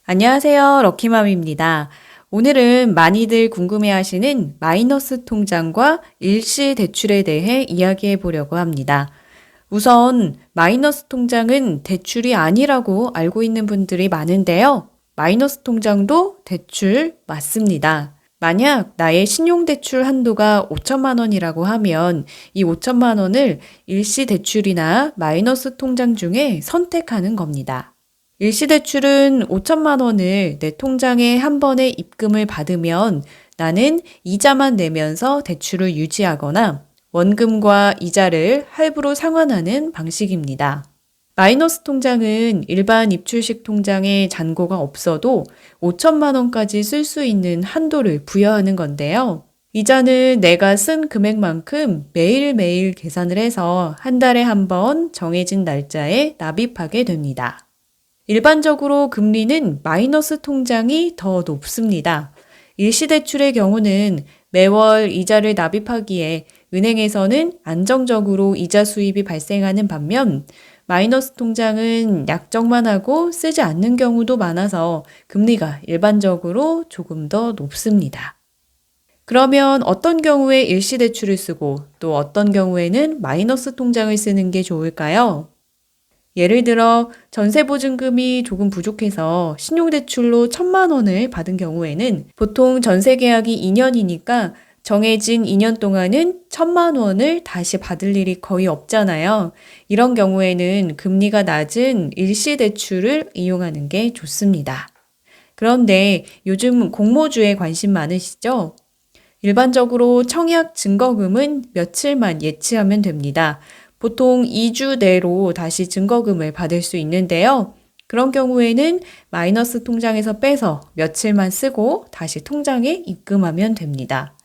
안녕하세요. 럭키맘입니다. 오늘은 많이들 궁금해하시는 마이너스 통장과 일시 대출에 대해 이야기해 보려고 합니다. 우선 마이너스 통장은 대출이 아니라고 알고 있는 분들이 많은데요. 마이너스 통장도 대출 맞습니다. 만약 나의 신용대출 한도가 5천만 원이라고 하면 이 5천만 원을 일시 대출이나 마이너스 통장 중에 선택하는 겁니다. 일시대출은 5천만 원을 내 통장에 한 번에 입금을 받으면 나는 이자만 내면서 대출을 유지하거나 원금과 이자를 할부로 상환하는 방식입니다. 마이너스 통장은 일반 입출식 통장에 잔고가 없어도 5천만 원까지 쓸 수 있는 한도를 부여하는 건데요. 이자는 내가 쓴 금액만큼 매일매일 계산을 해서 한 달에 한 번 정해진 날짜에 납입하게 됩니다. 일반적으로 금리는 마이너스 통장이 더 높습니다. 일시대출의 경우는 매월 이자를 납입하기에 은행에서는 안정적으로 이자 수입이 발생하는 반면 마이너스 통장은 약정만 하고 쓰지 않는 경우도 많아서 금리가 일반적으로 조금 더 높습니다. 그러면 어떤 경우에 일시대출을 쓰고 또 어떤 경우에는 마이너스 통장을 쓰는 게 좋을까요? 예를 들어 전세보증금이 조금 부족해서 신용대출로 1천만 원을 받은 경우에는 보통 전세계약이 2년이니까 정해진 2년 동안은 1천만 원을 다시 받을 일이 거의 없잖아요. 이런 경우에는 금리가 낮은 일시대출을 이용하는 게 좋습니다. 그런데 요즘 공모주에 관심 많으시죠? 일반적으로 청약 증거금은 며칠만 예치하면 됩니다. 보통 2주 내로 다시 증거금을 받을 수 있는데요. 그런 경우에는 마이너스 통장에서 빼서 며칠만 쓰고 다시 통장에 입금하면 됩니다.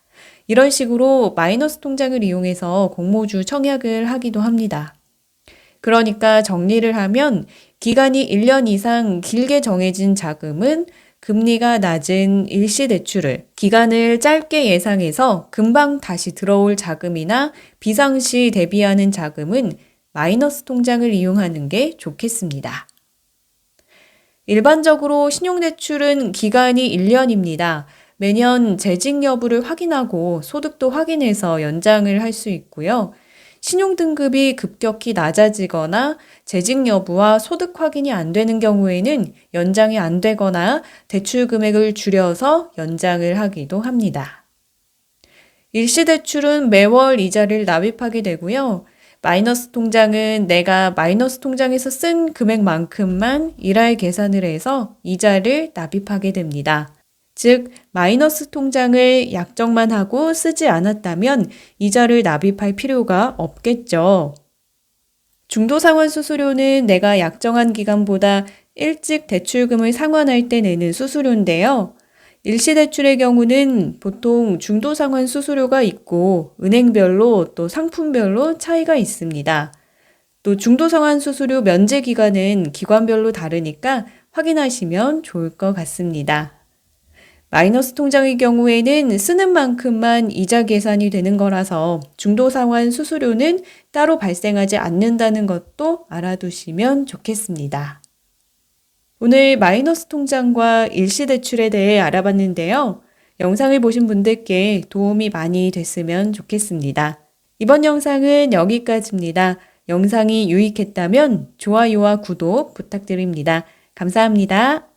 이런 식으로 마이너스 통장을 이용해서 공모주 청약을 하기도 합니다. 그러니까 정리를 하면 기간이 1년 이상 길게 정해진 자금은 금리가 낮은 일시대출을 기간을 짧게 예상해서 금방 다시 들어올 자금이나 비상시 대비하는 자금은 마이너스 통장을 이용하는 게 좋겠습니다. 일반적으로 신용대출은 기간이 1년입니다. 매년 재직 여부를 확인하고 소득도 확인해서 연장을 할 수 있고요. 신용등급이 급격히 낮아지거나 재직 여부와 소득 확인이 안 되는 경우에는 연장이 안 되거나 대출 금액을 줄여서 연장을 하기도 합니다. 일시대출은 매월 이자를 납입하게 되고요. 마이너스 통장은 내가 마이너스 통장에서 쓴 금액만큼만 일할 계산을 해서 이자를 납입하게 됩니다. 즉, 마이너스 통장을 약정만 하고 쓰지 않았다면 이자를 납입할 필요가 없겠죠. 중도상환 수수료는 내가 약정한 기간보다 일찍 대출금을 상환할 때 내는 수수료인데요. 일시대출의 경우는 보통 중도상환 수수료가 있고 은행별로 또 상품별로 차이가 있습니다. 또 중도상환 수수료 면제 기간은 기관별로 다르니까 확인하시면 좋을 것 같습니다. 마이너스 통장의 경우에는 쓰는 만큼만 이자 계산이 되는 거라서 중도상환 수수료는 따로 발생하지 않는다는 것도 알아두시면 좋겠습니다. 오늘 마이너스 통장과 일시대출에 대해 알아봤는데요. 영상을 보신 분들께 도움이 많이 됐으면 좋겠습니다. 이번 영상은 여기까지입니다. 영상이 유익했다면 좋아요와 구독 부탁드립니다. 감사합니다.